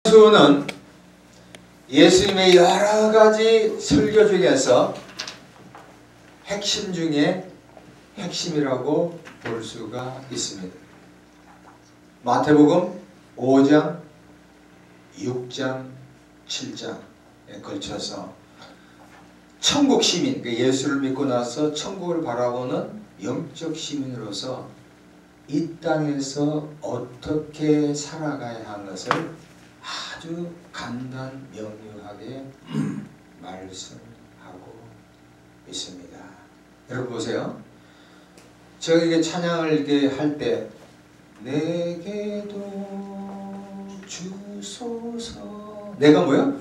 예수는 예수님의 여러 가지 설교 중에서 핵심 중에 핵심이라고 볼 수가 있습니다. 마태복음 5장, 6장, 7장에 걸쳐서 천국 시민, 예수를 믿고 나서 천국을 바라보는 영적 시민으로서 이 땅에서 어떻게 살아가야 하는 것을 아주 간단 명료하게 말씀하고 있습니다. 여러분 보세요. 제가 이게 찬양을 이렇게 할 때 내게도 주소서, 내가 뭐요?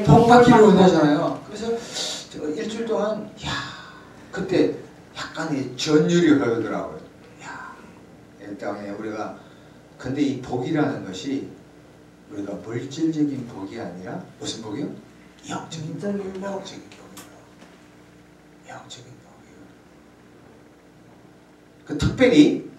복받기를 원하잖아요. 그래서 제가 일주일 동안 그때 약간의 전율이 흐르더라고요. 일단 우리가 근데 이 복이라는 것이 우리가 물질적인 복이 아니라 무슨 복이요? 영적인 복이요. 영적인 복이요. 영적인 복이요. 그 특별히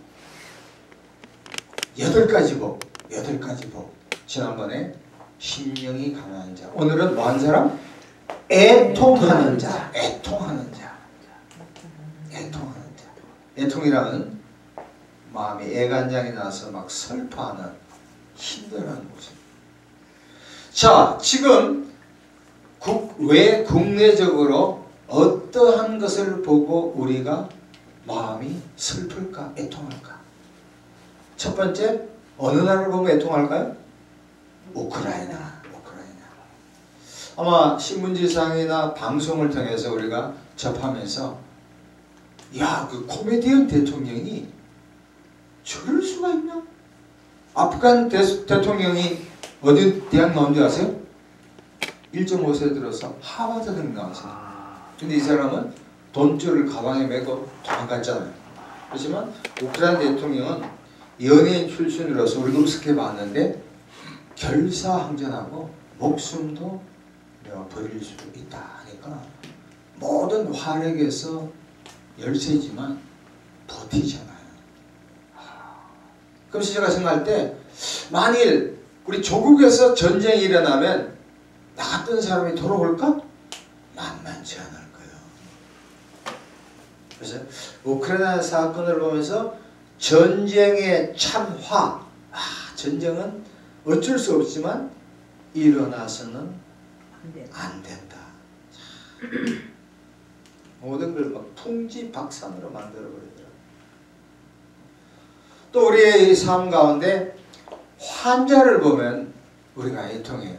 8가지 복, 8가지 복. 지난번에 심령이 가난한 자. 오늘은 뭐 하는 사람? 애통하는 자. 애통하는 자. 애통하는 자. 애통이라는 마음이 애간장이 나서 막 슬퍼하는 힘들어하는 모습. 자, 지금 왜 국내적으로 어떠한 것을 보고 우리가 마음이 슬플까, 애통할까? 첫 번째, 어느 나라를 보면 애통할까요? 우크라이나. 아마 신문지상이나 방송을 통해서 우리가 접하면서 그 코미디언 대통령이 저럴 수가 있나? 아프간 대통령이 어디 대학 나온 줄 아세요? 1.5세 들어서 하버드 대학 나왔어요. 근데 이 사람은 돈줄을 가방에 메고 도망갔잖아요. 그렇지만 우크라이나 대통령은 연예인 출신으로서 우리가 우습게 봤는데 결사항전하고 목숨도 버릴 수 있다 하니까 모든 활약에서 열세지만 버티잖아요. 그래서 제가 생각할 때 만일 우리 조국에서 전쟁이 일어나면 나 같은 사람이 돌아올까? 만만치 않을 거예요. 그래서 우크라이나 사건을 보면서 전쟁의 참화, 전쟁은 어쩔 수 없지만 일어나서는 안 된다. 모든 걸 막 풍지박산으로 만들어버리더라고요. 또 우리의 삶 가운데 환자를 보면 우리가 애통해요.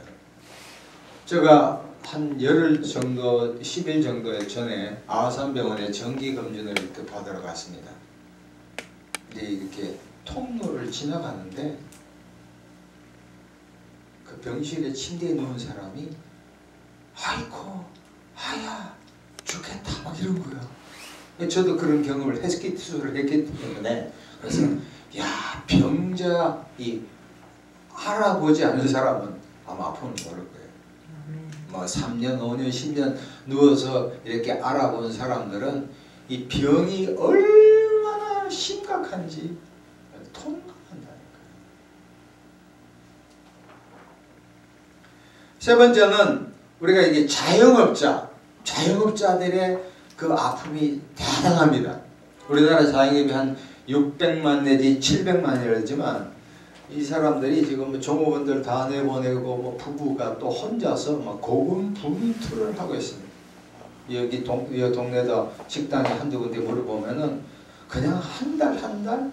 제가 한 열흘 정도, 10일 정도 전에 아산병원에 정기검진을 이렇게 받으러 갔습니다. 근데 이렇게 통로를 지나가는데 그 병실에 침대에 누운 사람이 아이고, 하야, 죽겠다, 막 이런 거예요. 저도 그런 경험을 수술을 했기 때문에 그래서 병자 알아보지 않은 사람은 아마 아픔을 모를 거예요. 뭐 3년, 5년, 10년 누워서 이렇게 알아본 사람들은 이 병이 얼마나 심각한지 통감한다니까요. 세 번째는 우리가 이게 자영업자들의 그 아픔이 대단합니다. 우리나라 자영업이 한 600만 내지 700만이라지만 이 사람들이 지금 종업원들 다 내보내고 뭐 부부가 또 혼자서 막 고군분투를 하고 있습니다. 여기 동네다 식당에 한두 군데 물어보면은 그냥 한 달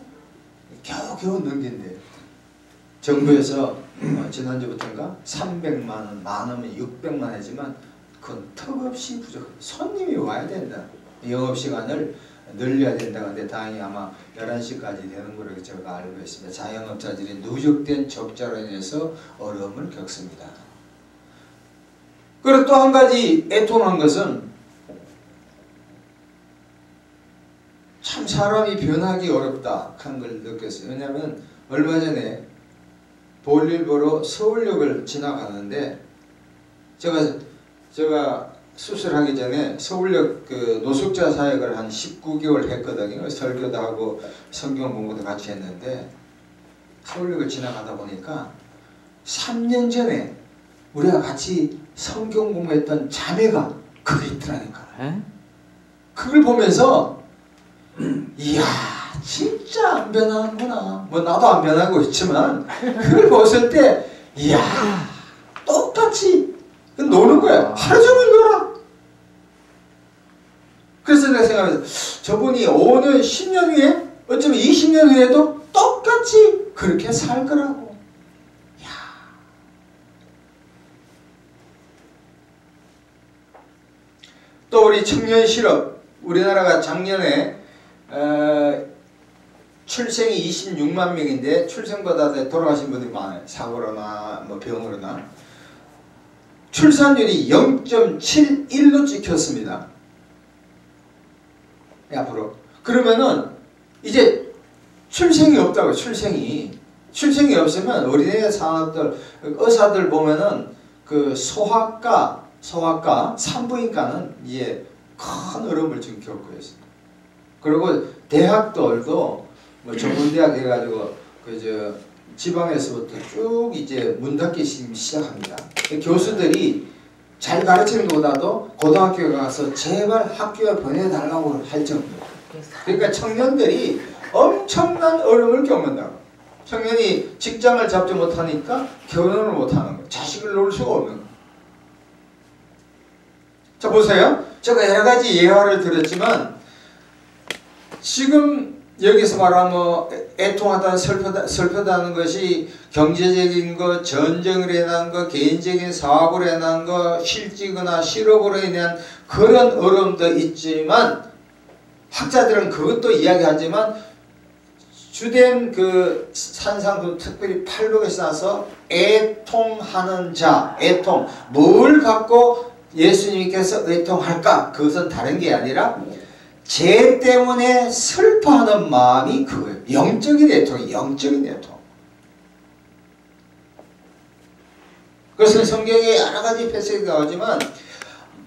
겨우겨우 넘긴대요. 정부에서 지난주부터인가 300만 원, 많으면 600만 하지만 그건 턱없이 부족합니다. 손님이 와야 된다. 영업시간을 늘려야 된다고 하는데 다행히 아마 11시까지 되는 걸로 제가 알고 있습니다. 자영업자들이 누적된 적자로 인해서 어려움을 겪습니다. 그리고 또 한 가지 애통한 것은 참 사람이 변하기 어렵다 하는 걸 느꼈어요. 왜냐하면 얼마 전에 볼일 보러 서울역을 지나가는데 제가 수술하기 전에 서울역 그 노숙자 사역을 한 19개월 했거든요. 설교도 하고 성경 공부도 같이 했는데 서울역을 지나가다 보니까 3년 전에 우리가 같이 성경 공부했던 자매가 그게 있더라니까. 그걸 보면서 이야 진짜 안 변하는구나. 뭐 나도 안 변하고 있지만 그걸 봤을 때 이야 똑같이 노는 거야. 하루 종일 놀아. 그래서 내가 생각해서 저분이 5년 10년 후에 어쩌면 20년 후에도 똑같이 그렇게 살 거라고. 이야. 또 우리 청년 실업, 우리나라가 작년에 출생이 26만 명인데 출생보다 돌아가신 분들이 많아요. 사고로나 뭐 병으로나. 출산율이 0.71로 찍혔습니다. 앞으로. 그러면은 이제 출생이 없다고. 출생이 없으면 어린애 산업들, 의사들 보면은 그 소아과, 산부인과는 이제 큰 어려움을 지금 겪고 있습니다. 그리고 대학들도 뭐 전문대학 해가지고 그저 지방에서부터 쭉 이제 문 닫기 시작합니다. 교수들이 잘 가르치는 것보다도 고등학교에 가서 제발 학교에 보내달라고 할 정도로. 그러니까 청년들이 엄청난 어려움을 겪는다고. 청년이 직장을 잡지 못하니까 결혼을 못하는 거예요. 자식을 놓을 수가 없는 거예요. 자 보세요. 제가 여러 가지 예화를 들었지만 지금 여기서 말하면 뭐 애통하다 슬프다는 것이 경제적인 것, 전쟁을 인한 것, 개인적인 사업으로 인한 것, 실직이나 실업으로 인한 그런 어려움도 있지만 학자들은 그것도 이야기하지만 주된 그 산상도 특별히 팔복에서 나서 애통하는 자, 애통. 뭘 갖고 예수님께서 애통할까? 그것은 다른 게 아니라 죄 때문에 슬퍼하는 마음이 그거예요. 영적인 애통이에요. 영적인 애통. 그것은 성경에 여러 가지 패시지가 나오지만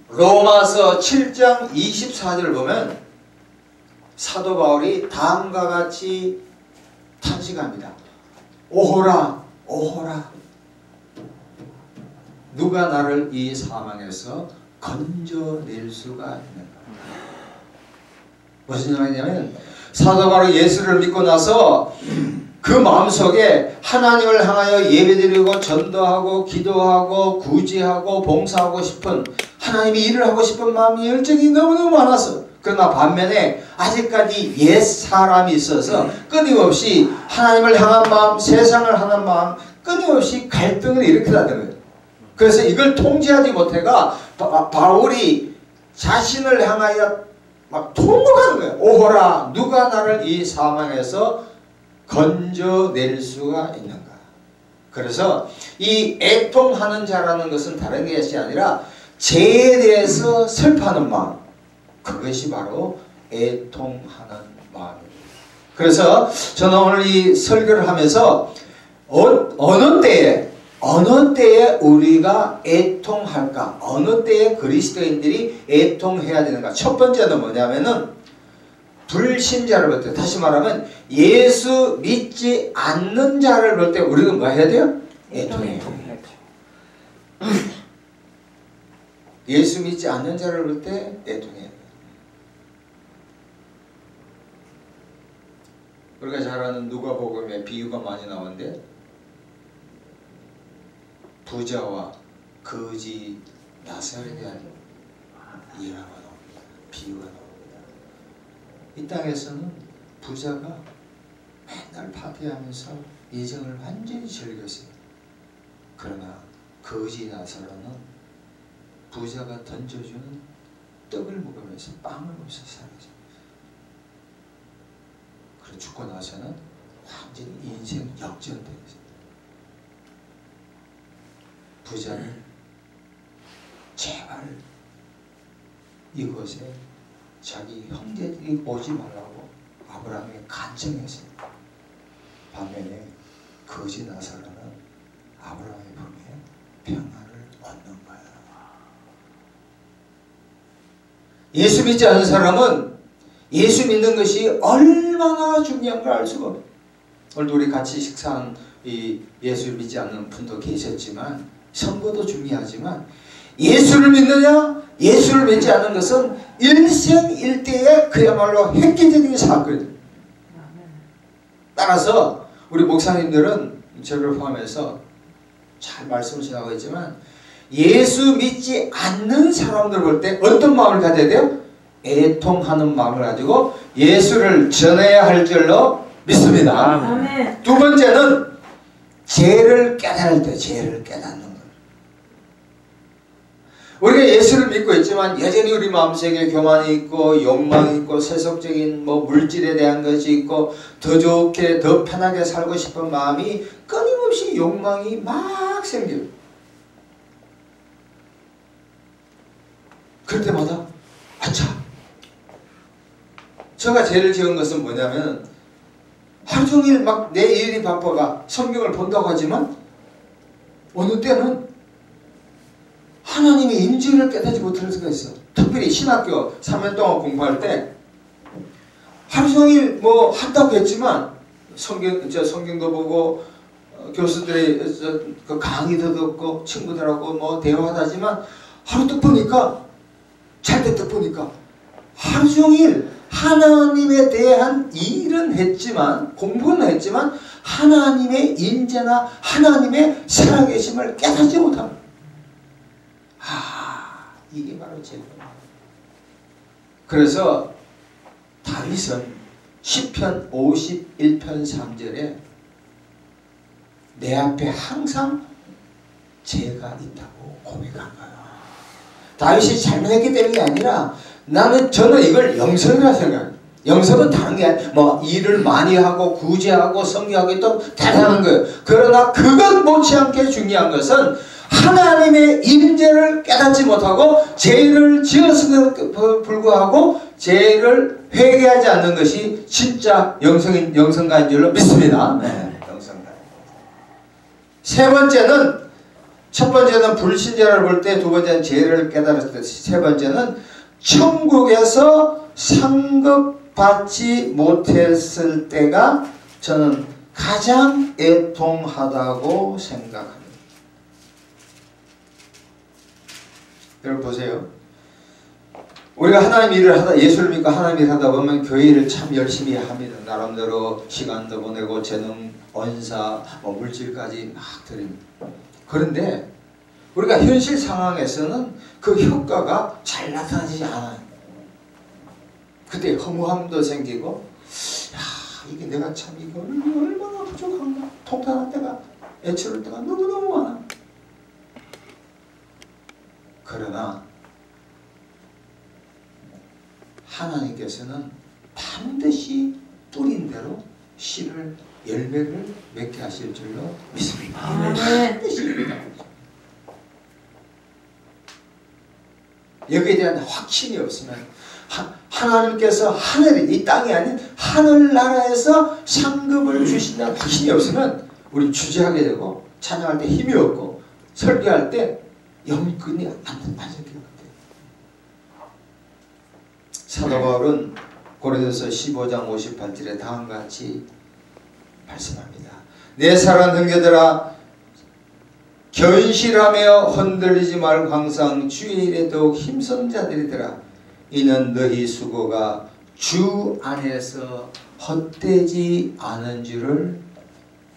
로마서 7장 24절을 보면 사도 바울이 다음과 같이 탄식합니다. 오호라 오호라 누가 나를 이 사망에서 건져낼 수가 있는가. 무슨 말이냐면 사도 바울이 예수를 믿고 나서 그 마음속에 하나님을 향하여 예배드리고 전도하고 기도하고 구제하고 봉사하고 싶은 하나님이 일을 하고 싶은 마음이 열정이 너무너무 많았어. 그러나 반면에 아직까지 옛 사람이 있어서 끊임없이 하나님을 향한 마음, 세상을 향한 마음 끊임없이 갈등을 일으키다는 거예요. 그래서 이걸 통제하지 못해가 바울이 자신을 향하여 막 통곡하는 거예요. 오호라 누가 나를 이 사망에서 건져낼 수가 있는가. 그래서 이 애통하는 자라는 것은 다른 것이 아니라 죄에 대해서 슬퍼하는 마음, 그것이 바로 애통하는 마음입니다. 그래서 저는 오늘 이 설교를 하면서 어느 때에 우리가 애통할까? 어느 때에 그리스도인들이 애통해야 되는가? 첫 번째는 뭐냐면은 불신자를 볼 때, 다시 말하면 예수 믿지 않는 자를 볼 때 우리가 뭐 해야 돼요? 애통해야 돼요. 예수 믿지 않는 자를 볼 때 애통해야 돼요. 우리가 잘 아는 누가복음에 비유가 많이 나오는데 부자와 거지 나사렛에 대한 예화가 나옵니다. 비유가 나옵니다. 이 땅에서는 부자가 맨날 파티하면서 예정을 완전히 즐겼어요. 그러나 거지 나사렛은 부자가 던져주는 떡을 먹으면서 빵을 먹으면서 살았어요. 그리고 죽고 나서는 완전히 인생 역전되었어요. 부자는 제발 이곳에 자기 형제들이 오지 말라고 아브라함에게 간청했어요. 반면에 거지 나사렛은 아브라함의 품에 평안을 얻는 거예요. 예수 믿지 않는 사람은 예수 믿는 것이 얼마나 중요한 걸 알 수가 없어요. 오늘도 우리 같이 식사한 이 예수를 믿지 않는 분도 계셨지만 선거도 중요하지만 예수를 믿느냐 예수를 믿지 않는 것은 일생일대의 그야말로 획기적인 사건입니다. 따라서 우리 목사님들은 저를 포함해서 잘 말씀을 전하고 있지만 예수 믿지 않는 사람들 볼 때 어떤 마음을 가져야 돼요? 애통하는 마음을 가지고 예수를 전해야 할 줄로 믿습니다. 아멘. 두 번째는 죄를 깨달을 때 죄를 깨닫는 것. 우리가 예수를 믿고 있지만 여전히 우리 마음속에 교만이 있고 욕망이 있고 세속적인 물질에 대한 것이 있고 더 좋게 더 편하게 살고 싶은 마음이 끊임없이 욕망이 막 생겨요. 그럴 때마다 아차, 제가 죄를 지은 것은 뭐냐면 하루 종일 막 내 일이 바빠가 성경을 본다고 하지만 어느 때는 하나님의 임재를 깨닫지 못할 수가 있어. 특별히 신학교 3년 동안 공부할 때 하루 종일 한다고 했지만 성경도 보고 교수들의 그 강의도 듣고 친구들하고 대화도 하지만 하루 딱 보니까 잘 때 딱 보니까 하루 종일 하나님에 대한 일은 했지만 공부는 했지만 하나님의 임재나 하나님의 살아계심을 깨닫지 못합니다. 이게 바로 죄입니다. 그래서 다윗은 시편 51편 3절에 내 앞에 항상 죄가 있다고 고백한 거예요. 다윗이 잘못했기 때문이 아니라 저는 이걸 영성이라 생각해요. 영성은 다른 게 아니라 일을 많이 하고 구제하고 성경하기 또 대단한 거예요. 그러나 그것 못지않게 중요한 것은 하나님의 임재를 깨닫지 못하고 죄를 지었음에도 불구하고 죄를 회개하지 않는 것이 진짜 영성가인 줄로 믿습니다. 네, 영성가. 첫 번째는 불신자를 볼 때, 두 번째는 죄를 깨달았을 때, 세 번째는 천국에서 상급받지 못했을 때가 저는 가장 애통하다고 생각합니다. 여러분 보세요. 우리가 하나님 일을 하다, 예수를 믿고 하나님 일을 하다 보면 교회 일을 참 열심히 합니다. 나름대로 시간도 보내고 재능, 언사, 물질까지 막 드립니다. 그런데 우리가 현실 상황에서는 그 효과가 잘 나타나지 않아요. 그때 허무함도 생기고, 이게 내가 참 이거 얼마나 부족한가, 통탄한 때가, 애처로울 때가 너무너무 많아. 그러나 하나님께서는 반드시 뿌린 대로 씨를 열매를 맺게 하실 줄로 믿습니다. 반드시입니다. 여기에 대한 확신이 없으면 하나님께서 이 땅이 아닌 하늘나라에서 상급을 주신다는 확신이 없으면 우리 주저하게 되고 찬양할 때 힘이 없고 설교할 때 영끈이 안 빠지게 돼요. 사도 바울은 고린도서 15장 58절에 다음과 같이 말씀합니다. 내 사랑하는 형제들아, 견실하며 흔들리지 말고 항상 주의 일에 더욱 힘쓴 자들이더라. 이는 너희 수고가 주 안에서 헛되지 않은 줄을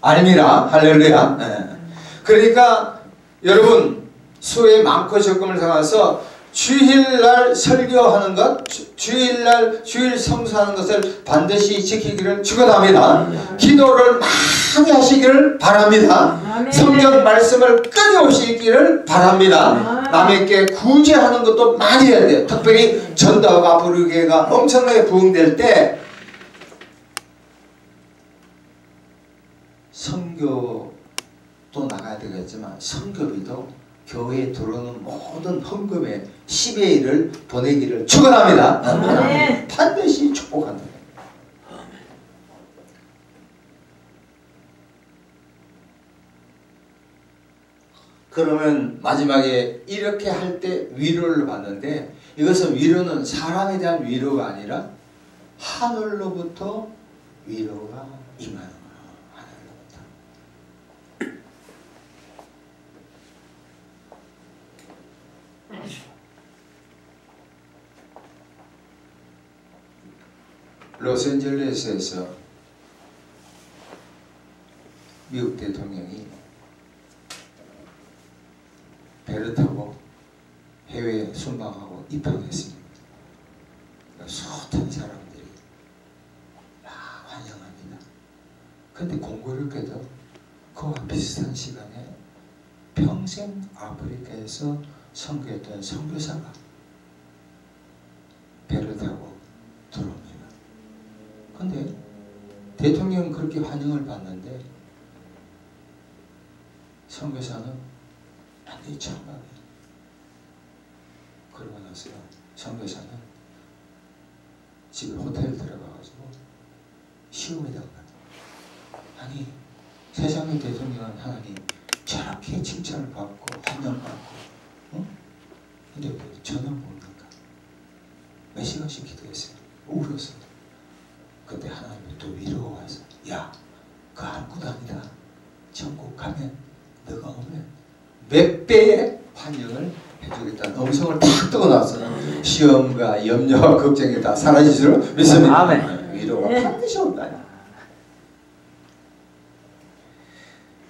알미라. 할렐루야. 네. 그러니까 여러분, 수에 많고 적음을 생각해서 주일날 설교하는 것, 주일날 주일 성수하는 것을 반드시 지키기를 축원합니다. 기도를 많이 하시기를 바랍니다. 성경 말씀을 끊임없이 읽기를 바랍니다. 남에게 구제하는 것도 많이 해야 돼요. 특별히 전도가 부르기가 엄청나게 부흥될 때 선교도 나가야 되겠지만 선교비도 교회에 들어오는 모든 헌금의 10의 1을 보내기를 축원합니다. 아멘. 반드시 축복한다. 그러면 마지막에 이렇게 할 때 위로를 받는데, 이것은 위로는 사람에 대한 위로가 아니라 하늘로부터 위로가 임하는 거예요. 하늘로부터. 로스앤젤레스에서 미국 대통령이 배를 타고 해외에 순방하고 입항했습니다. 숱한 사람들이 환영합니다. 근데 공교롭게도 그와 비슷한 시간에 평생 아프리카에서 선교했던 선교사가 배를 타고 들어옵니다. 근데 대통령은 그렇게 환영을 받는데 선교사는 완전히 참가해요. 그러고 나서 선교사는 집에 호텔 들어가가지고 시험에 들어가요. 아니 세상의 대통령은 하나님 저렇게 칭찬을 받고 환영받고 응? 근데 저는 뭡니까? 몇 시간씩 기도했어요. 울었어요. 그때 하나님이 또 위로가 와서 야 그거 아무것도 아니다. 천국 가면 너가 오면 몇 배의 환영을 해주겠다는 음성을 탁 뜨고 나서는 시험과 염려와 걱정이 다 사라질 줄 믿습니다. 아멘. 위로가 반드시 온다.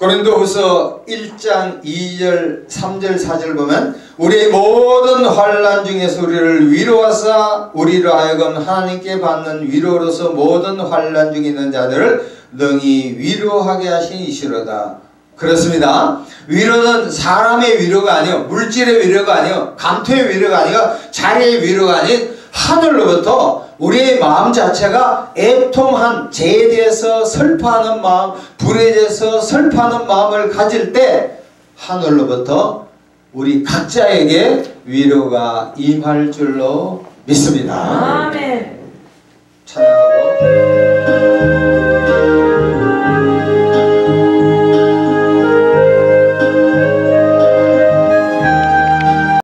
고린도후서 1장 2절 3절 4절 보면 우리의 모든 환난 중에서 우리를 위로하사 우리로 하여금 하나님께 받는 위로로서 모든 환난 중에 있는 자들을 능히 위로하게 하신 이시로다. 그렇습니다. 위로는 사람의 위로가 아니요 물질의 위로가 아니요 감토의 위로가 아니요 자리의 위로가 아닌 하늘로부터 우리의 마음 자체가 애통한 죄에 대해서 슬퍼하는 마음, 불에 대해서 슬퍼하는 마음을 가질 때 하늘로부터 우리 각자에게 위로가 임할 줄로 믿습니다. 아멘. 찬양하고